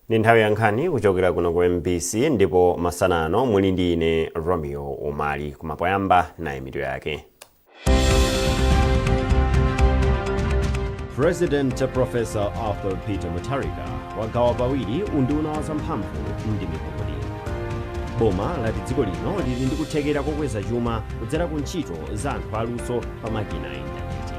Ni nthawi ya nkhani kuchokera kuno ku MBC ndipo masanano muli ndi ine Romeo Omali kumapoyamba naye mitu yake. President Professor Arthur Peter Mutharika wagawa pawiri unduna wa zamphamvu ndi migodi. Boma lati dziko lino lili ndi kuthekera kokweza chuma kudzera ku ntchito za anthu aluso pa makina a intaneti.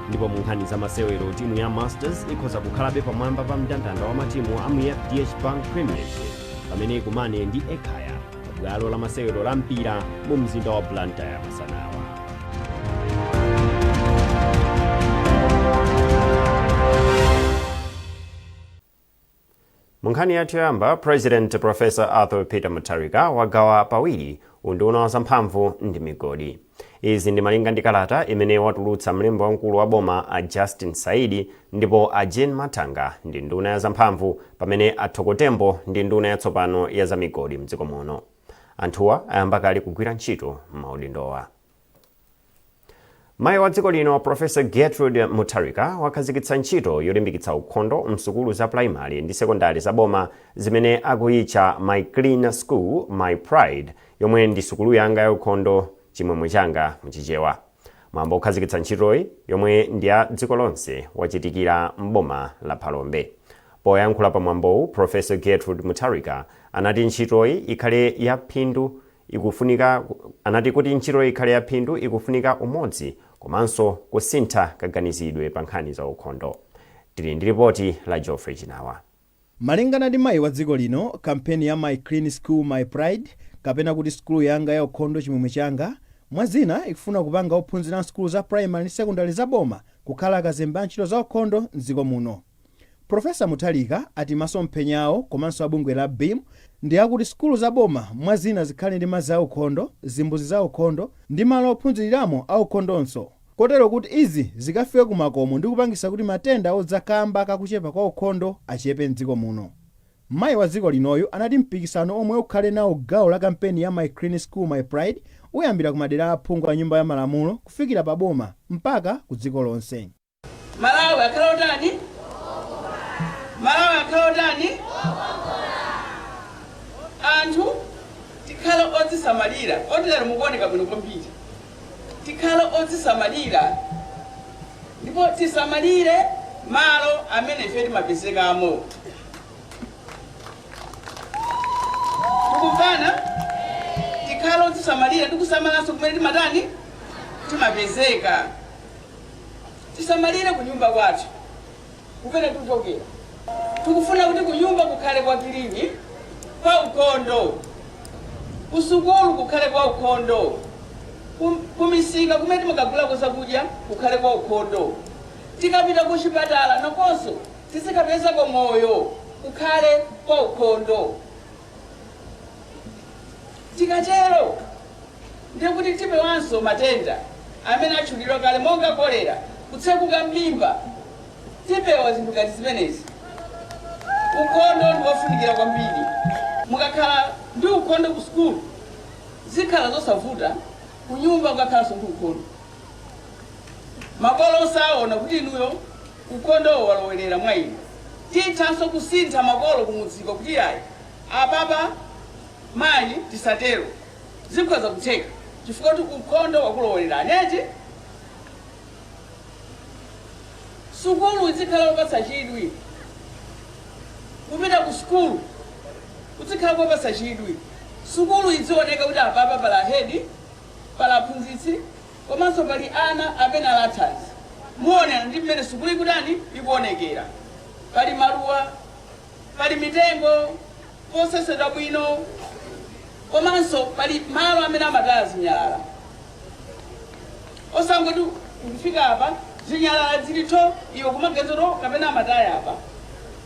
Ndipo mu nkhani za masewero timu ya Masters ikhoza kukhalabe pamwamba pa mndandanda wa matimu a mu FDH Bank Premiership pamene ikumane ndi Ekhaya pa bwalo la masewero la mpira mu mzinda wa Blantyre masanawa. Munkhani yathu yoyamba, President Professor Arthur Peter Mutharika wagawa pawiri unduna wa zamphamvu ndi migodi. Izi ndi malinga ndi kalata imene watulutsa mlembi wamkulu wa boma a Justin Saidi ndipo a Jane Matanga ndi nduna ya zamphamvu pamene a Thokotembo ndi nduna yatsopano ya za migodi mdziko muno. Anthuwa ayamba kale kugwira ntchito m'maudindowa. Mayi wa dziko lino Professor Gertrude Mutharika wakhazikitsa ntchito yolimbikitsa ukhondo msukulu za primary ndi sekondari za boma zimene akuyitcha My Clean School, My Pride, yomwe ndi sukulu yanga ya ukhondo, chimwemwe changa mchichewa. Mwambo kukhazikitsa ntchitoyi yomwe ndi ya dziko lonse wachitikira m'boma la Phalombe. Poyankhula pa mwambowu, Professor Gertrude Mutharika anati ntchitoyi ikhale ya phindu ikufunika umodzi komanso kusintha kaganizidwe pa nkhani za ukhondo. Tili ndi ripoti la Geoffrey Chinawa. Malingana ndi mayi wa dziko lino, kampeni ya My Clean School, My Pride, kapena kuti sukulu yanga ya ukhondo chimwemwe changa, mwazina ikufuna kupanga ophunzira sukulu za primary ndi sekondari za boma kukhala akazembe a ntchito za ukhondo m'dziko muno. Professor Mutharika ati masomphenyawo komanso abungwe la BEAM ndi akuti sukulu za boma mwazina zikhale ndi madzi a ukhondo, zimbuzi za ukhondo ndi malo ophunziriramo a ukhondonso, kotero kuti izi zikafike kumakomo ndi kupangisa kuti matenda odzakamba kakuchepa kwa ukhondo achepe m'dziko muno. Mayi wa dziko linoyu anati mpikisano omwe ukhale nawo gawo la kampeni ya My Clean School, My Pride uyambira ku madera aphungu a nyumba ya malamulo kufikira pa boma mpaka ku dziko lonse. Malawi akhala utani? Malawi akhala utani? Anthu tikhala odzisamalira, otero mukuoneka bwino kwambiri. Tikhala odzisamalira ndipo tisamalire malo amene ife timapezekamo. Tikuvana? Tikhala odzisamalira tikusamalira kumene timatani? Timapezeka. Tisamalire kunyumba kwathu kumene tikutokera. Tikufuna kuti kunyumba kukhale kwa kilini, kwa ukhondo. Kusukulu kukhale kwa ukhondo. Kumisika kumene timagulako zakudya kukhale kwa ukhondo. Tikapita ku chipatala nakonso tisikapezako moyo kukhale kwa ukhondo. Tikatero ndiye kuti tipewanso matenda amene atchulidwa kale monga kolera, kutsekuka m'mimba. Tipewa zinthu ngati zimenezi. Ukhondo ndi wofunikira kwambiri. Mukakhala ndi ukhondo ku sukulu zikhala zosavuta, kunyumba kukakhalanso ndi ukhondo. Makolo osaona kuti inuyo ukhondo walowerera mwa inu. Tithanso kusintha makolo kumudziko kuti ayi apapa mayi tisatero zikhoza kutheka chifukwa kuti ukhondo wakulowerera aneti. Sukulu izikhala kopatsa chidwi. Kupita ku sukulu uzikhala kopatsa chidwi. Sukulu izioneka kuti apapa pala hedi, pala aphunzitsi, komanso pali ana amene alathanzi. Muone ndi mmene sukulu ikutani ikuonekera. Pali maluwa, pali mitengo, posesedwa bwino, komanso pali malo amene amataya zinyalala. Osangoti ukufika apa zinyalala zilitho iwe kumagenzero kapena amataya apa.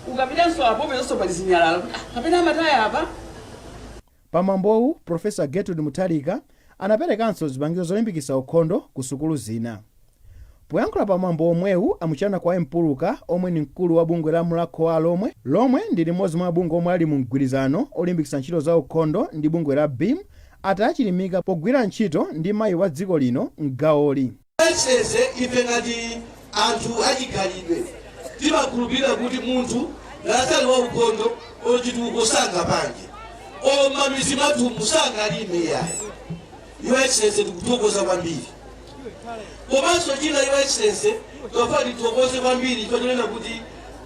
Ukapitanso apo pezonso pali zinyalala kapena amataya apa. Pamwambowu, Professor Gertrude Mutharika anaperekanso zipangizo zolimbikitsa ukhondo ku sukulu zina. Poyankhula pamwambo omwewu amuchana kwa Mpuluka omwe ni mkulu wa bungwe la Mulakowa lomwe ndi limodzi mwa mabungwe omwe ali mu mgwirizano olimbikitsa ntchito za ukhondo ndi bungwe la BEAM, ati achilimika pogwira ntchito ndi mayi wa dziko lino m'gawoli. Ife ngati anthu achikhalidwe timakhulupirira kuti munthu ngakhale waukhondo ochiti ukosanga pange omamizi mathu musanga alime yayi. Your Excellency tikuthokoza kwambiri. Komanso china Your Excellency tofali titokoze kwambiri tonena kuti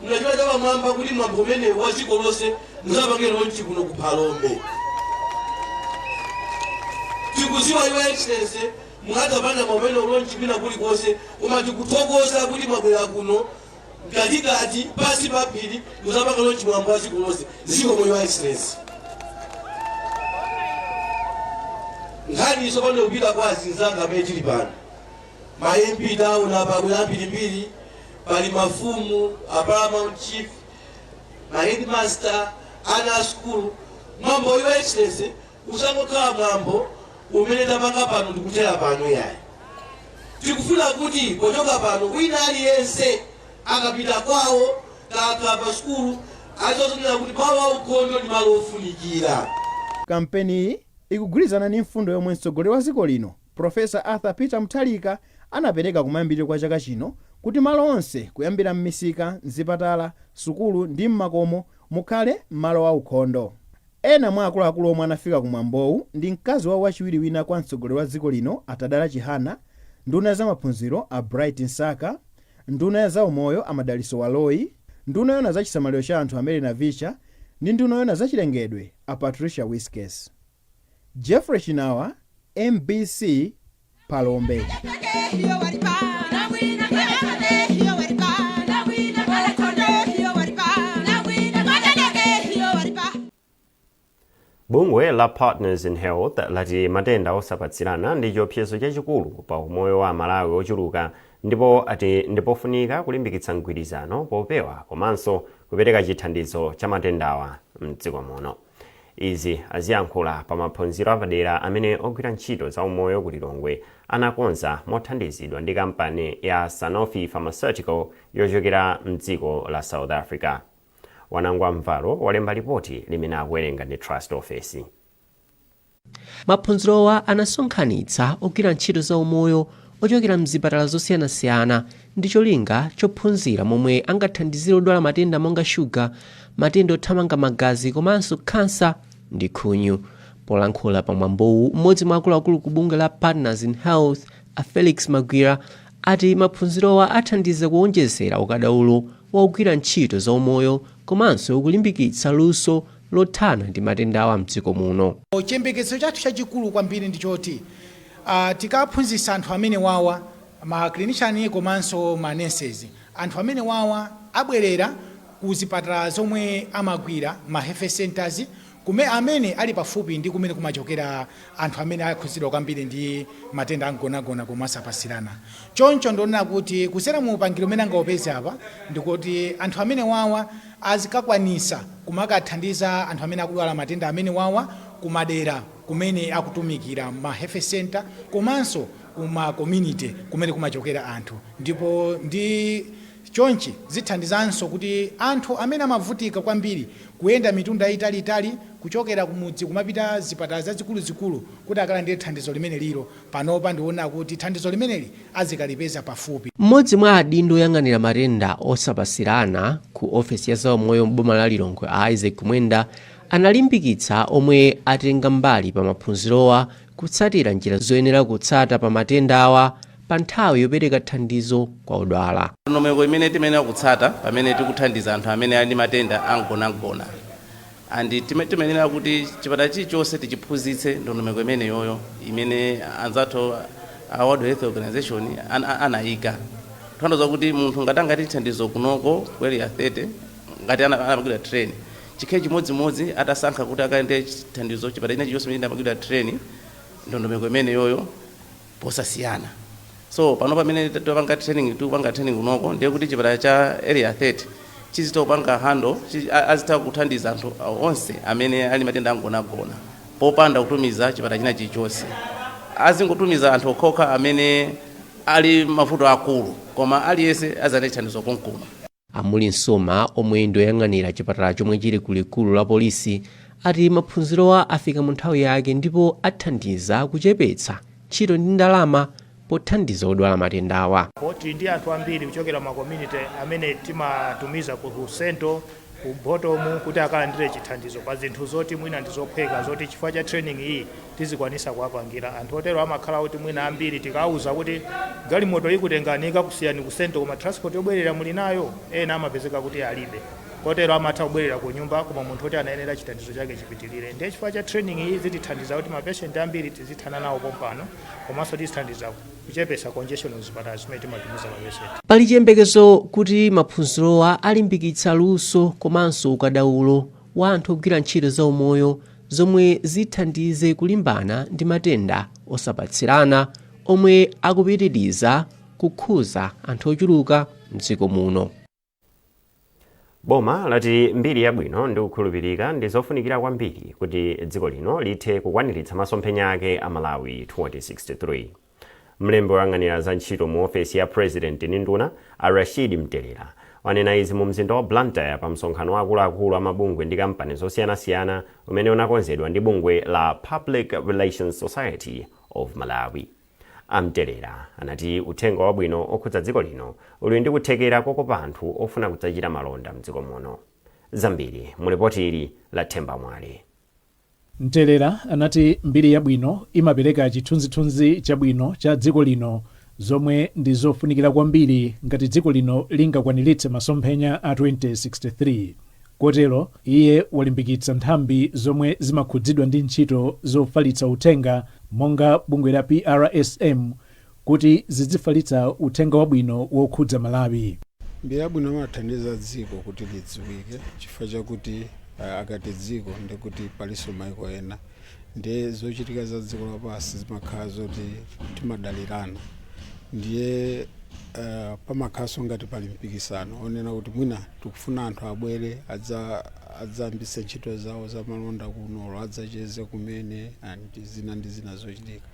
mnachita dawa mwamba kuti mwambo umene waziko lonse muzapange lonchi kuno ku Phalombe. Tikuziwa Your Excellency mwadzapanga mwamene lonchi kwina kulikonse koma tikuthokoza kuti mwabwera kuno katikati pasi papiri muzapanga lonchi mwambo waziko lonse. Ziko Your Excellency. Ngani iso pano kupita kwa azinzanga amene tili pano. Ma MP down apa mbiri pali mafumu Paramount Chief, ma headmaster, ana school. Mwambo Your Excellency usangokhala mwambo umene tapanga pano ndikutera pano yayi. Tikufuna kuti pochoka pano wina aliyense akapita kwawo kakapa school azozonera kuti malo aukhondo ndi malo ofunikira. Kampeni iyi ikugwirizana ndi mfundo yomwe mtsogoleri wa dziko lino Profesa Arthur Peter Mutharika anapereka kumayambiriro kwa chaka chino kuti malo onse kuyambira m'misika, mzipatala, sukulu ndi m'makomo mukhale malo aukhondo. Ena mwa akuluakulu omwe anafika kumwambowu ndi mkazi wawo wachiwiri wina kwa mtsogoleri wa dziko lino Atadala Chihana, nduna za maphunziro a Bright Nsaka, nduna za umoyo a Madaliso Waloyi, nduna yona za chisamaliro cha anthu a Melina Vicha ndi nduna yona za chilengedwe a Patricia Whiskes. Jeffrey Chinawa, MBC, Phalombe. Bungwe la Partners in Health lati matenda osapatsirana ndi chiopsezo chachikulu pa umoyo wa Malawi ochuluka ndipo ati ndipofunika kulimbikitsa mgwirizano popewa komanso kupereka chithandizo cha matendawa mdziko muno. Izi aziyankhula pa maphunziro apadera amene ogwira ntchito za umoyo ku Lilongwe anakonza mothandizidwa ndi kampani ya Sanofi Pharmaceutical yochokera mdziko la South Africa. Wanangwa Mvalo walemba ripoti limene akuwerenga ndi Trust Office. Maphunzirowa anasonkhanitsa ogwira ntchito za umoyo ochokera mzipatala zosiyanasiyana ndi cholinga chophunzira momwe angathandizire odwala matenda monga shuga, matenda othamanga magazi komanso kansa ndi khunyu. Polankhula pamwambowu, mmodzi mwa akuluakulu ku bungwe la Partners in Health a Felix Magwira ati maphunzirowa athandiza kuonjezera ukadaulo wa ogwira ntchito za umoyo komanso kulimbikitsa luso lothana ndi matendawa mdziko muno. Chiyembekezo chathu chachikulu kwambiri ndi choti tikaphunzitsa anthu amene wawa ma clinician komanso ma nurses, anthu amene wawa abwerera ku zipatala zomwe amagwira ma health centers amene ali pafupi ndi kumene kumachokera anthu amene akhuzidwa kwambiri ndi matenda angonagona komasapasirana. Choncho ndionera kuti kusera mu upangiro umene angaopeze apa ndikuti anthu amene wawa azikakwanisa kumakathandiza anthu amene akudwala matenda amene wawa kumadera kumene akutumikira ma health center komanso kuma community kumene kumachokera anthu. Ndipo ndi chonchi zithandizanso kuti anthu amene amavutika kwambiri kuyenda mitunda itali kuchokera kumudzi kumapita zipatala zazikulu kuti akalandire thandizo limene lilo panopa ndiona kuti thandizo limeneli azikalipeza pafupi. Mmodzi mwa adindo oyang'anira matenda osapasirana ku ofesi ya zaumoyo m'boma la Lilongwe Isaac Mwenda analimbikitsa omwe atenga mbali pa maphunzirowa kutsatira njira zoyenera kutsata pa matenda awa pa nthawi yopereka thandizo kwa odwala. Ndondomeko imene timenera kutsata pamene tikuthandiza anthu amene ali ndi matenda angonagona. Andi timenera kuti chipatala chilichonse tichiphunzitse ndondomeko imene yoyo imene anzathu a World Health Organization anayika. Thandiza kuti munthu ngati thandizo kunoko kweli ya 30 ngati anamagwira train. Chikhe chimodzimodzi atasankha kuti akaende thandizo chipatala ina chilichonse imene amagwira train ndondomeko imene yoyo posasiyana. So pano pamene topanga training kunoko ndiye kuti chipatala cha area 30 chizitopanga handle azitha kuthandiza anthu onse amene ali matenda angonagona popanda kutumiza chipatala china chilichonse. Azingotumiza anthu okhoka amene ali mavuto akulu koma aliyense azane thandizo konkuno. Amuli Nsoma omwe ndoyang'anira chipatala chomwe chili kulikulu la polisi ati maphunzirowa afika mu nthawi yake ndipo athandiza kuchepetsa ntchito ndi ndalama pothandiza odwala matendawa. Poti ndi anthu ambiri kuchokera mu community amene timatumiza ku Sento bottom kuti akalandire chithandizo pa zinthu zoti mwina ndizophweka zoti chifukwa cha training iyi tizikwanisa kuwapangira. Anthu otero amakhala kuti mwina ambiri tikauza kuti galimoto ikutengani kusiyani ku sento koma transport yobwerera muli nayo, ena amapezeka kuti alibe. Kotero amatha kubwerera ku nyumba koma munthu oti anayenera chithandizo chake chipitirire. Ndiye chifukwa cha training iyi zitithandiza kuti mapatient ambiri tizithana nawo pompano komanso tizithandiza kuchepesa congestion muzipatala zimene timatumiza mapatient. Pali chiyembekezo kuti maphunzirowa alimbikitsa luso komanso ukadaulo wa anthu ogwira ntchito za umoyo zomwe zithandize kulimbana ndi matenda osapatsirana omwe akupitiriza kukhuza anthu ochuluka m'dziko muno. Boma lati mbiri yabwino ndi kukhulupirika ndi zofunikira kwambiri kuti dziko lino lithe kukwaniritsa masomphenya ake a Malawi 2063. Mlembi woyang'anira za ntchito mu ofesi ya President ndi nduna Rashid Mtelera wanena izi mu mzinda wa Blantyre pa msonkhano wa akuluakulu a mabungwe ndi kampani zosiyanasiyana umene unakonzedwa ndi bungwe la Public Relations Society of Malawi. Mtelera anati uthenga wabwino okhudza dziko lino uli ndi kuthekera kokopa anthu ofuna kudzachita malonda mdziko muno. Zambiri mu ripoti ili la Themba Mwale. Mtelera anati mbiri yabwino imapereka chithunzithunzi chabwino cha dziko lino zomwe ndi zofunikira kwambiri ngati dziko lino lingakwaniritse masomphenya a 2063. Kotero iye walimbikitsa nthambi zomwe zimakhudzidwa ndi ntchito zofalitsa uthenga monga bungwe la PRSM kuti zizifalitsa uthenga wabwino wokhudza Malawi. Mbiri yabwino imathandiza dziko kuti lidziwike chifukwa chakuti akati dziko ndikuti paliso maiko ena ndiye zochitika za dziko lapansi zimakhala zoti timadalirana. Ndiye pamakhaso ngati pali mpikisano onena kuti mwina tikufuna anthu abwere adzayambitse ntchito zawo za malonda kuno adzacheze kumene ndi zina zochitika.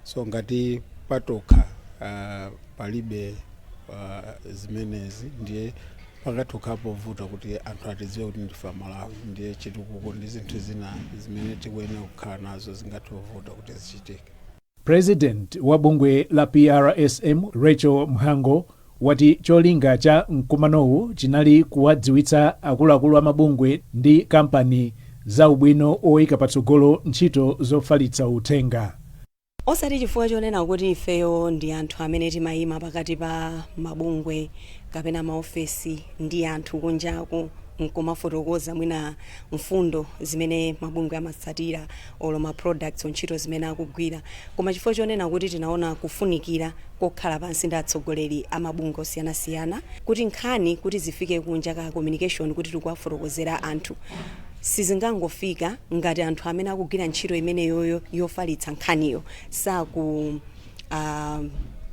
So ngati patokha palibe zimenezi ndiye pakatokha povuta kuti anthu atidziwe kuti ndife Malawi. Ndiye chitukuko ndi zinthu zina zimene tikuyenera kukhala nazo zingathivuta kuti zichitike. President wa bungwe la PRSM Rachel Mhango wati cholinga cha mkumanowu chinali kuwadziwitsa akuluakulu a mabungwe ndi kampani za ubwino oyika patsogolo ntchito zofalitsa uthenga. Osati chifukwa chonena kuti ifeyo ndi anthu amene timayima pakati pa mabungwe kapena maofesi ndi anthu kunjaku nkumafotokoza mwina mfundo zimene mabungwe amatsatira olo ma products ntchito zimene akugwira, koma chifukwa chonena kuti tinaona kufunikira kokhala pansi ndi atsogoleri a mabungwe osiyanasiyana kuti nkhani kuti zifike kunja ka communication kuti tikuwafotokozera anthu sizingangofika ngati anthu amene akugwira ntchito imene yoyo yofalitsa nkhaniyo saku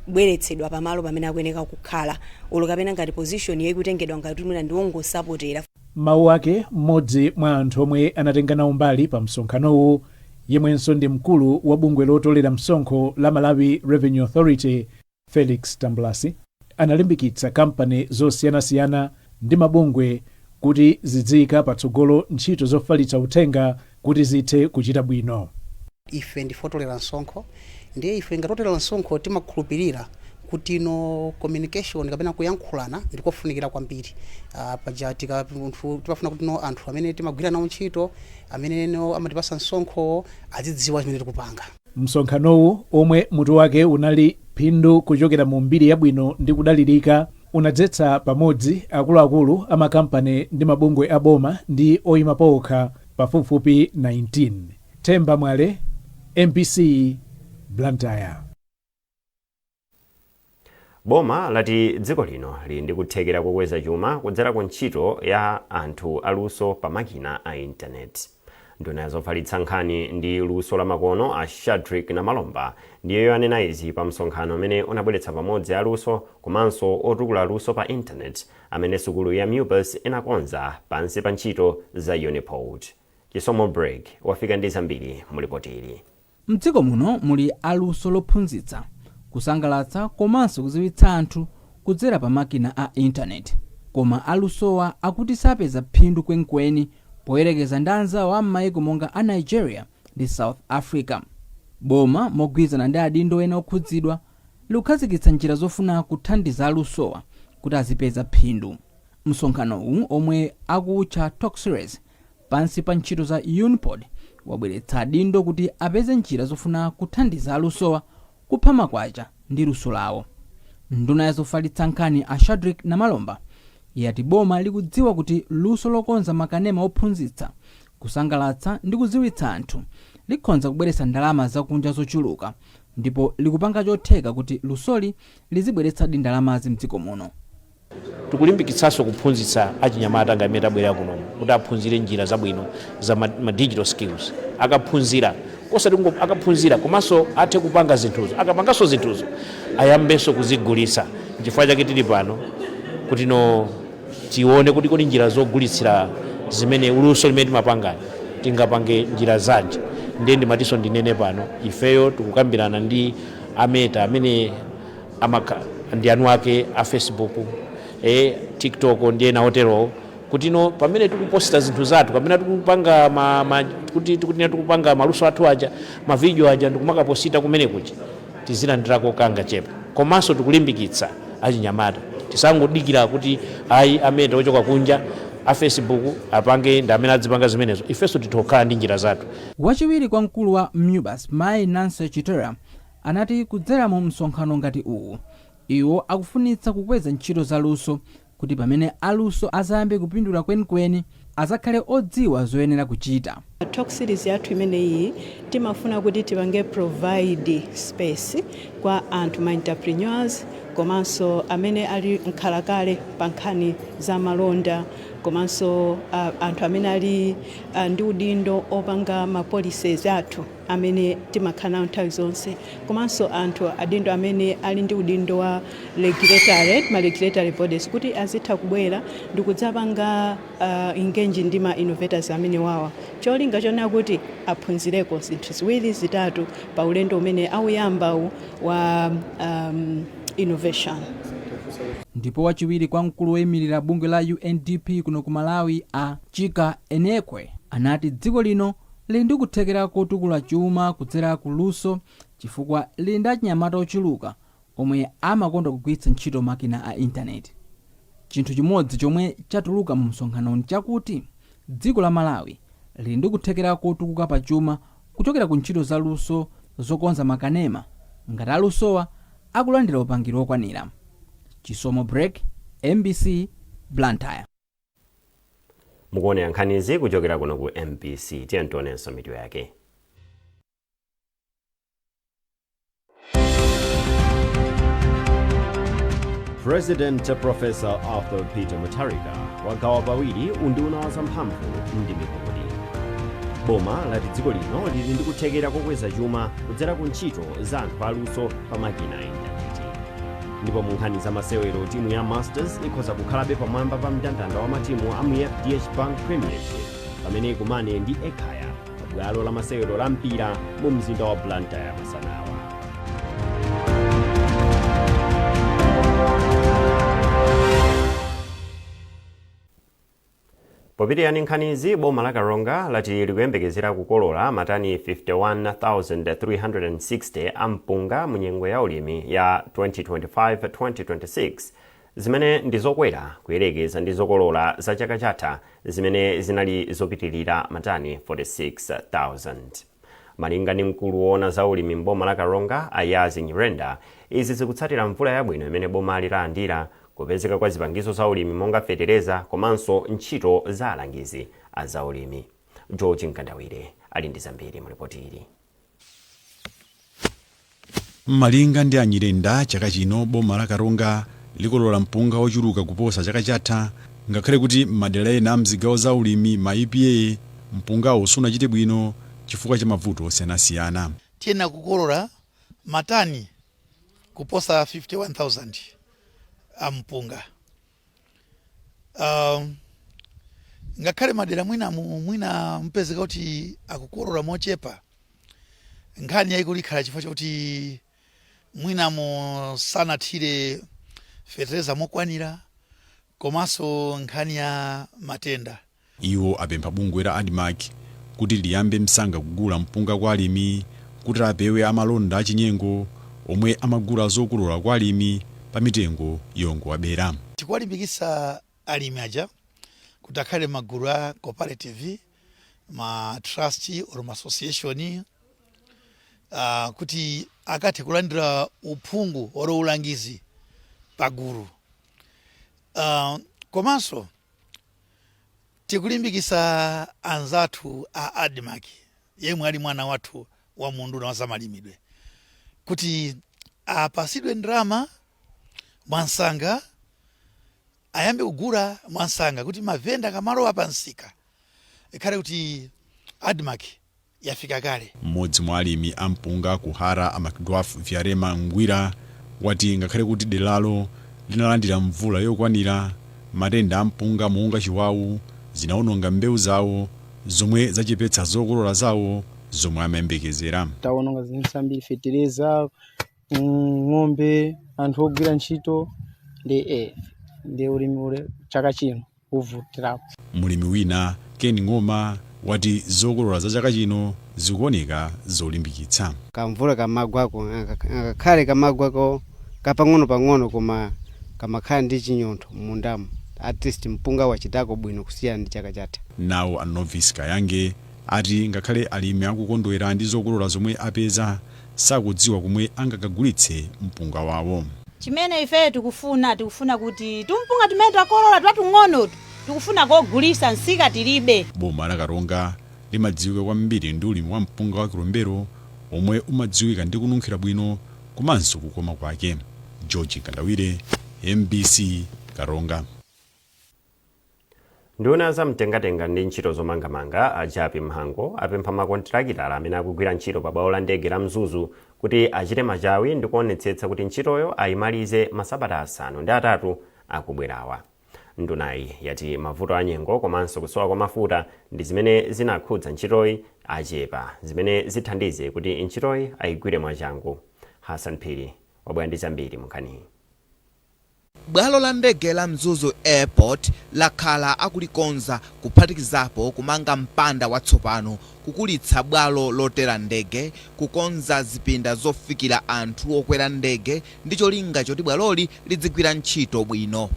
bweretsedwa pamalo pamene akuyeneka kukhala olo kapena ngati position yeyi kutengedwa ngati mwina ndiwongosapotera. Mawu ake mmodzi mwa anthu omwe anatengana umbali pa msonkhanowu yemwenso ndi mkulu wa bungwe lotolera msonkho la Malawi Revenue Authority Felix Tambulasi analimbikitsa kampani zosiyanasiyana ndi mabungwe kuti zidziyika patsogolo ntchito zofalitsa uthenga kuti zithe kuchita bwino. Ife ndifotolera msonkho ndiye ife ngatotera msonkho timakhulupirira kuti no communication kapena kuyankhulana ndikofunikira kwambiri. Paja timafuna kuti no anthu amene timagwira nawo ntchito amene no amatipasa msonkho azidziwa zimene tikupanga. Msonkhanowu omwe mutu wake unali phindu kuchokera mu mbiri yabwino ndi kudalirika unadzetsa pamodzi akuluakulu a makampani ndi mabungwe a boma ndi oyima pokha pafupifupi 19. Themba Mwale, MPC, Blantyre. Boma lati dziko lino lili ndi kuthekera kukweza chuma kudzera ku ntchito ya anthu aluso pa makina a intaneti. Nduna yazofalitsa nkhani ndi luso la makono a Shadrack na Malomba ndiyo anena izi pa msonkhano amene unabweretsa pamodzi aluso komanso otukula luso pa intaneti amene sukulu ya Mubus inakonza pansi pa ntchito za Unipod. Chisomo Break wafika ndi zambiri mu ripoti ili. Mdziko muno muli aluso lophunzitsa, kusangalatsa komanso kuziwitsa anthu kudzera pa makina a intaneti. Koma alusowa akuti sapeza phindu kwenikweni poyerekeza ndi anzawo a m'mayiko monga a Nigeria ndi South Africa. Boma mogwirizana ndi adindo ena okhudzidwa likukhazikitsa njira zofuna kuthandiza alusowa kuti azipeza phindu. msonkhano uwu omwe akutcha talk series pansi pa ntchito za UNPOD wabweretsa dindo kuti apeze njira zofuna kuthandiza alusowa kupha makwacha ndi luso lawo. Nduna ya zofalitsa nkhani a Shadrack Namalomba yati boma likudziwa kuti luso lokonza makanema ophunzitsa, kusangalatsa ndi kuziwitsa anthu likhonza kubweretsa ndalama zakunja zochuluka, ndipo likupanga chotheka kuti lusoli lizibweretsa ndalamazi mdziko muno. Tikulimbikitsanso kuphunzitsa achinyamata ngamene tabwera kuno kuti aphunzire njira zabwino za ma digital skills. Akaphunzira osati akaphunzira komanso athe kupanga zinthuzo, akapanganso zinthuzo ayambenso kuzigulitsa. Chifukwa chake tili pano kuti tione kuti kodi njira zogulitsira zimene uluso limene timapanga tingapange njira zanji. Ndiye ndimatiso ndinene pano ifeyo tikukambirana ndi ameta amene ndi anu ake a Facebook, TikTok ndiye naotero kuti pamene tikuposta zinthu zathu kapena tikupanga kuti tikupanga maluso athu aja mavideo aja ndikumakaposita kumene kuti tizilandirako kanga chepa. Komanso tikulimbikitsa achinyamata tisangodikira kuti ayi ameta ochoka kunja a Facebook apange ndi amene adzipanga zimenezo, ifenso titokhala ndi njira zathu. Wachiwiri kwa mkulu wa MUBAS Mai Nancy Chitera anati kudzera mu msonkhano ngati uwu iwo akufunitsa kukweza ntchito za luso kuti pamene aluso azayambe kupindula kwenikweni azakhale odziwa zoyenera kuchita. Talk series yathu imeneyi timafuna kuti tipange provide space kwa anthu ma entrepreneurs komanso amene ali nkhalakale pa nkhani za malonda, komanso anthu amene ali ndi udindo opanga ma policies athu amene timakhala nthawi zonse, komanso anthu adindo amene ali ndi udindo wa regulatory bodies kuti azitha kubwera ndi kudzapanga engage ndi ma innovators amene wawa. Cholinga chona kuti aphunzireko zinthu ziwiri zitatu pa ulendo umene auyamba wa innovation. Ndipo wachiwiri kwa mkulu woyimirira bungwe la UNDP kuno ku Malawi a Chika Enekwe anati dziko lino lili ndi kuthekera kotukula chuma kudzera ku luso chifukwa lili ndi achinyamata ochuluka omwe amakonda kugwiritsa ntchito makina a intaneti. Chinthu chimodzi chomwe chatuluka mu msonkhano ndi chakuti dziko la Malawi lili ndi kuthekera kotukuka pa chuma kuchokera ku ntchito za luso zokonza makanema ngati alusowa akulandira upangiro okwanira. Chisomo Break, MBC, Blantyre. Mukuonera nkhanizi kuchokera kuno ku MBC, tiyentonenso mitu yake. President Professor Arthur Peter Mutharika wagawa pawiri unduna wa zamphamvu ndi migodi. Boma lati dziko lino lili ndi kuthekera kokweza chuma kudzera ku ntchito za anthu aluso pa makina a intaneti. Ndipo mu nkhani za masewero timu ya Masters ikhoza kukhalabe pamwamba pa mndandanda wa matimu a mu FDH Bank Premiership pamene ikumane ndi Ekhaya pa bwalo la masewero la mpira mu mzinda wa Blantyre masanawa. Popitirira nkhanizi, boma la Karonga lati likuyembekezera kukolola matani 51,360 ampunga mu nyengo ya ulimi ya 2025-2026 zimene ndizokwera kuyerekeza ndi zokolola za chaka chatha zimene zinali zopitirira matani 46,000. Malinga ndi mkulu woona za ulimi mboma la Karonga Ayazi Nyirenda, izi zikutsatira mvula yabwino imene boma lilandira, kupezeka kwa zipangizo za ulimi monga fetereza komanso ntchito za alangizi a za ulimi. George Nkandawire ali ndi zambiri mu ripoti ili. Malinga ndi Anyirenda, chaka chino boma la Karonga likolola mpunga ochuluka kuposa chaka chatha, ngakhale kuti madera ena mzigawo za ulimi ma EPA mpungawo sunachite bwino chifukwa cha mavuto osiyanasiyana. Tiena kukolola matani kuposa 51,000 ampunga. Ngakhale madera mwina mpezeka kuti akukolola mochepa, nkhani yaiko likhala chifukwa chakuti mwina sanathire fetereza mokwanira komanso nkhani ya matenda. Iwo apempha bungwe la ADMAC kuti liyambe msanga kugula mpunga kwa alimi kuti apewe amalonda achinyengo omwe amagula zokolola kwa alimi pa mitengo yongowabera. Tikuwalimbikitsa alimi aja kuti akhale magulu a cooperative, ma trust or ma association, kuti akathe kulandira uphungu or ulangizi pagulu. Komanso tikulimbikisa anzathu a ADMAC, yemwe ali mwana wathu wa mundu na zamalimidwe, kuti apasidwe ndrama mwansanga, ayambe kugula mwansanga, kuti mavenda kamalowa pansika ikhale kuti ADMAC yafika kale. Mmodzi mwa alimi ampunga kuhara amakdwaf vyarema ngwira wati ngakhale kuti delalo linalandira mvula yokwanira, matenda ampunga monga chiwawu zinaononga mbewu zawo zomwe zachepetsa zokolola zawo zomwe amayembekezera. Taononga zinsambiri fertilizer, ng'ombe, anthu ogwira ntchito ndi ulimi ule chaka chino uvutirapo. Mulimi wina Ken Ngoma wati zokolola za chaka chino zikuoneka zolimbikitsa. Kamvula kamagwako ngakhale kamagwako kapang'ono pang'ono koma kamakhala ndi chinyontho mundamo, at least mpunga wachitako bwino kusiyana ndi chaka chatha. Nawo Anovis Kayange ati ngakhale alimi akukondwera ndi zokolola zomwe apeza, sakudziwa kumwe angakagulitse mpunga wawo. Chimene ife tikufuna kuti tumpunga tumene takolola twatung'ono tikufuna kogulisa nsika tilibe. Boma la Karonga limadziwika kwambiri ndi ulimi wa mpunga wa Kilombero omwe umadziwika ndi kununkhira bwino komanso kukoma kwake. George Kandawire, MBC Karonga. Nduna za mtengatenga ndi ntchito zomangamanga a Japi Mhango apempha makontrakitala amene akugwira ntchito pa bwalo la ndege la Mzuzu kuti achite machawi ndi kuonetsetsa kuti ntchitoyo ayimalize masabata 5 akubwerawa. Ndunayi yati mavuto a nyengo komanso kusowa kwa mafuta ndi zimene zinakhudza ntchitoyi achepa, zimene zithandize kuti ntchitoyi ayigwire mwachangu. Hassan Phiri wabwera ndi zambiri munkhani. Bwalo la ndege la Mzuzu Airport lakhala akulikonza kuphatikizapo kumanga mpanda watsopano, kukulitsa bwalo lotera ndege, kukonza zipinda zofikira anthu okwera ndege ndi cholinga choti bwaloli lidzigwira ntchito bwino.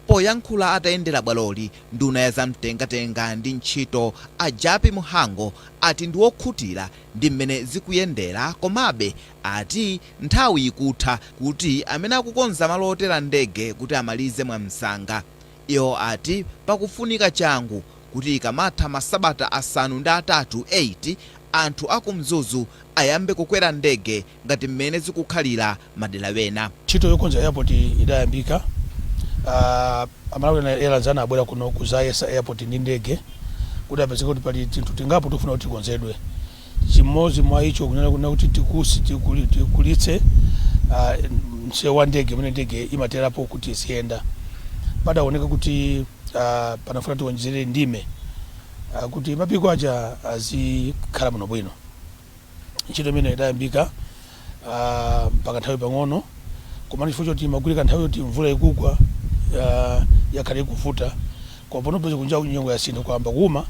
Poyankhula atayendera bwaloli, nduna ya zamtengatenga ndi ntchito a Japi Mhango ati ndi wokhutira ndi mmene zikuyendera, komabe ati nthawi ikutha kuti amene akukonza malo otera ndege kuti amalize mwamsanga. Iwo ati pakufunika changu kuti ikamatha masabata 8 anthu aku Mzuzu ayambe kukwera ndege ngati mmene zikukhalira madera wena. Ntchito yokonza airport idayambika. Amalawi Airlines anabwera kuno kuzayesa airport ndi ndege kuti apezeke kuti pali tinthu tingapo tofuna kuti tikonzedwe. Chimodzi mwa icho kunena kuti tikulitse msewu wa ndege umene ndege imaterapo kuti isiyenda. Padaoneka kuti panafuna tiwonjezere ndime kuti mapiko aja azikhala muno bwino. Ntchito imene idayambika mpaka nthawi pang'ono, koma chifukwa choti magulika nthawi yoti mvula ikugwa yakhale kuvuta kwa panopo kunja kunyengo yasintha kwamba kuma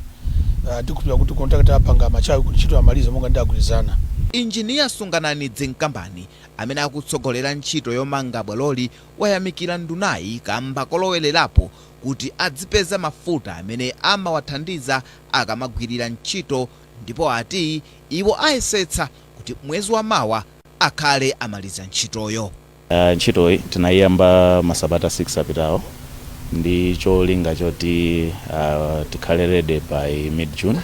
tikupira kuti kontrakti apanga machawi kuti ntchito amaliza monga ndagulizana. Injiniya Sunganani Dzinkambani amene akutsogolera ntchito yomanga bwaloli wayamikira ndunayi kamba kolowelerapo kuti adzipeza mafuta amene amawathandiza akamagwirira ntchito, ndipo ati iwo ayesetsa kuti mwezi wa mawa akhale amaliza ntchitoyo. Ntchitoyi tinayamba masabata 6 apitawo ndi cholinga choti tikhale ready by mid June.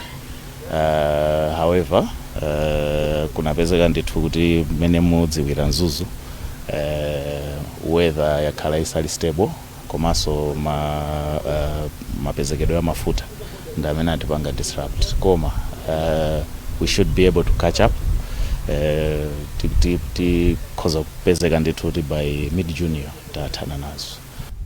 However kunapezeka ndithu kuti mmene mudziwira Mzuzu weather yakhala isali stable, komanso mapezekedwe ya mafuta ndi amene atipanga disrupt, koma we should be able to catch up. Tikhoza kupezeka ndithu by mid June tathana nazo.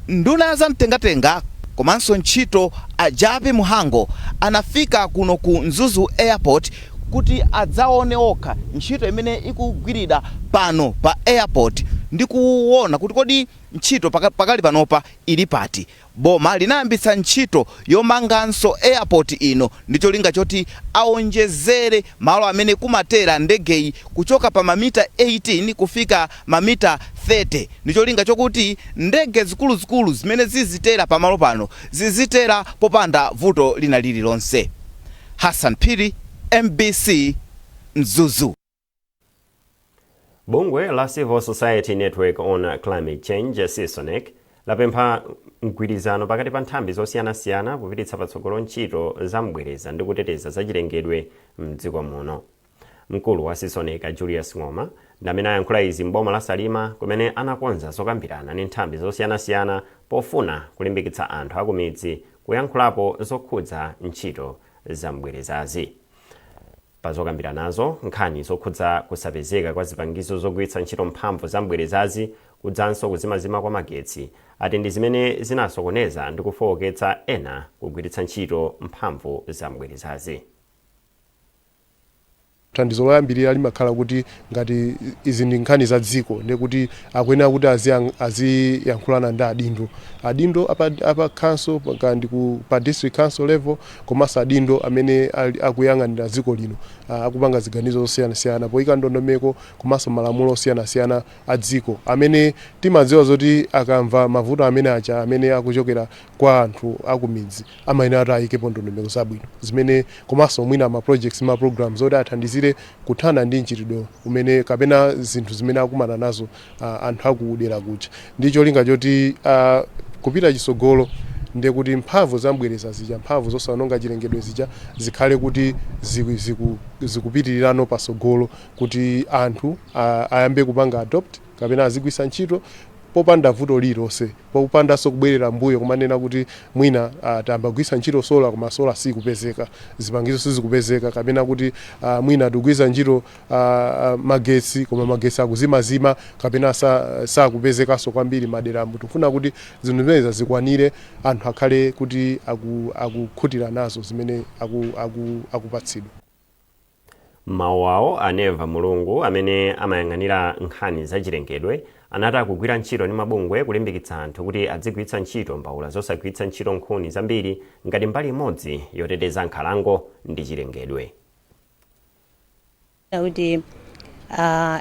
Nduna za mtengatenga komanso ntchito a Japi Mhango anafika kuno ku Mzuzu Airport kuti adzaone okha ntchito imene ikugwirira pano pa airport ndi kuona kuti kodi ntchito pakali panopa ili pati. Boma linayambitsa ntchito yomanganso airport ino ndi cholinga choti aonjezere malo amene kumatera ndegeyi kuchoka pa mamita 18 kufika mamita 30 ndi cholinga chokuti ndege zikuluzikulu zimene zizitera pamalo pano zizitera popanda vuto lina lililonse. Hassan Phiri, MBC, Mzuzu. Bungwe la Civil Society Network on Climate Change CISONEC lapempha mgwirizano pakati pa nthambi zosiyanasiyana kupititsa patsogolo ntchito za mbwereza ndi kuteteza zachilengedwe mdziko muno. Mkulu wa CISONEC Julius Ng'oma ndi amene ayankhula izi m'boma la Salima kumene anakonza zokambirana ndi nthambi zosiyanasiyana pofuna kulimbikitsa anthu akumidzi kuyankhulapo zokhudza ntchito za mbwerezazi. Pazokambiranazo nkhani zokhudza kusapezeka kwa zipangizo zogwiritsa ntchito mphamvu za mbwerezazi kudzanso kuzimazima kwa magetsi ati ndi zimene zinasokoneza ndi kufowoketsa ena kugwiritsa ntchito mphamvu za mbwerezazi. Thandizo loyambirira limakhala kuti ngati izi ndi nkhani za dziko ndikuti akuyenera kuti aziyankhulana ndi adindo apa council kandi pa district council level komanso adindo amene akuyang'anira dziko lino akupanga ziganizo zosiyanasiyana poyika ndondomeko komanso malamulo osiyanasiyana a dziko amene timadziwa zoti akamva mavuto amene acha amene akuchokera kwa anthu akumidzi amayenera kuti ayikepo ndondomeko zabwino zimene komanso mwina ma projects ma programs oti athandizire kuthana ndi mchitidwe umene kapena zinthu zimene akumana nazo anthu akudera kucha. Ndi cholinga choti kupita chisogolo ndi kuti mphamvu za mbwereza zija mphamvu zosanonga chilengedwe zija zikhale kuti zikupitirano pasogolo kuti anthu ayambe kupanga adopt kapena azigwisa ntchito popanda vuto lililonse popandanso kubwerera mbuyo kumanena kuti mwina tambagwisa ntchito sola koma sola sikupezeka zipangizo sizikupezeka kapena kuti mwina tugwisa ntchito magetsi koma magetsi akuzimazima kapena sakupezekaso kwambiri madera mutufuna kuti zinthu zimene zikwanire anthu akhale kuti akukhutira nazo zimene akupatsidwa. Mawu awo aneva mulungu amene amayang'anira nkhani za chilengedwe anati akugwira ntchito ndi mabungwe kulimbikitsa anthu kuti adzigwiritsa ntchito mbawula zosagwiritsa ntchito nkhuni zambiri ngati mbali imodzi yoteteza nkhalango ndi chilengedwe. Kuti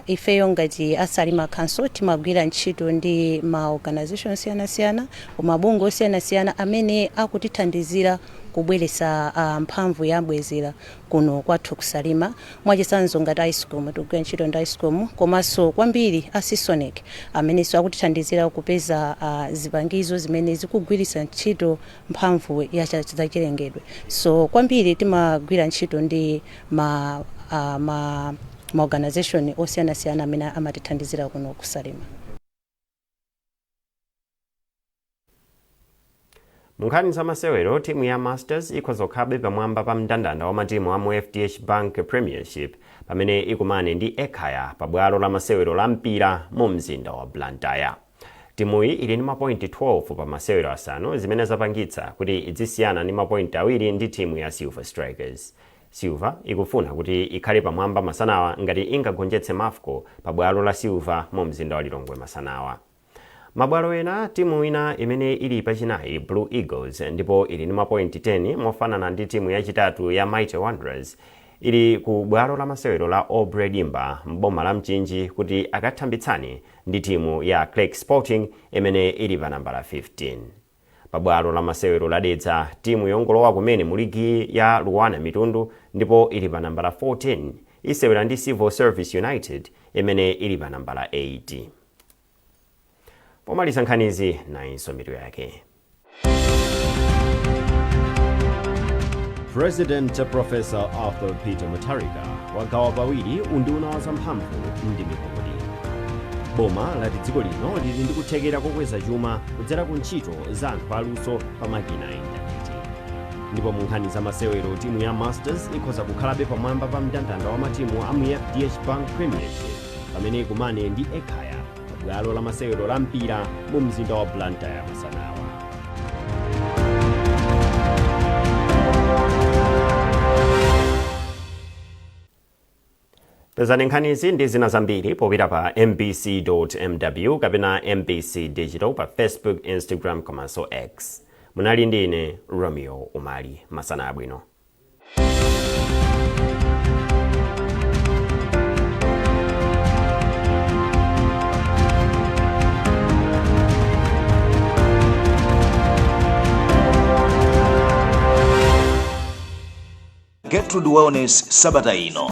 ifeyo ngati Asalima Council timagwira ntchito ndi ma organization osiyanasiyana mabungwe osiyanasiyana amene akutithandizira kubweretsa mphamvu ya mbwezera kuno kwathu kusalima mwachisanzo ngati ISCOM tikugwira ntchito ndi ISCOM komanso kwambiri a CISONEC amene akutithandizira kupeza zipangizo zimene zikugwiritsa ntchito mphamvu ya zachilengedwe. So kwambiri timagwira ntchito ndi ma organization osiyanasiyana amene amatithandizira kuno kusalima. Munkhani za masewero timu ya Masters ikhozokhabe pamwamba pa mndandanda wa matimu a mu FDH Bank Premiership pamene ikumane ndi Ekhaya pa bwalo la masewero la mpira mu mzinda wa Blantyre. Timuyi ili ndi mapointi 12 pa masewero asanu zimene zapangitsa kuti idzisiyana ndi mapointi awiri ndi timu ya Silver Strikers. Silver ikufuna kuti ikhale pamwamba masanawa ngati ingagonjetse Mafco pa bwalo la Silver mu mzinda wa Lilongwe masanawa. Mabwalo ena timu ina imene ili pachinayi Blue Eagles ndipo ili ndi mapointi 10 mofanana ndi timu yachitatu ya Mighty Wanderers ili ku bwalo la masewero la Aubrey Dimba mboma la Mchinji kuti akathambitsane ndi timu ya Clark Sporting imene ili pa nambala 15. Pa bwalo la masewero la Dedza timu yongolowa kumene mu ligi ya Luwana Mitundu ndipo ili pa nambala 14 isewera ndi Civil Service United imene ili pa nambala 8. Pomaliza nkhanizi nainso mitu yake. President Professor Arthur Peter Mutharika wagawa pawiri unduna wa zamphamvu ndi migodi. Boma lati dziko lino lili ndi kuthekera kokweza chuma kudzera ku ntchito za anthu aluso pa makina a intaneti. Ndipo mu nkhani za masewero timu ya Masters ikhoza kukhalabe pamwamba pa mndandanda wa matimu a mu FDH Bank Premiership pamene ikumane ndi Ekhaya pa bwalo la masewero la mpira mu mzinda wa Blantyre masanawa. Pezani nkhanizi ndi zina zambiri popita pa mbc.mw kapena MBC Digital pa Facebook, Instagram komanso X. Munali ndi ine Romeo Umali. Masana abwino. Gertrude Wellness sabata ino.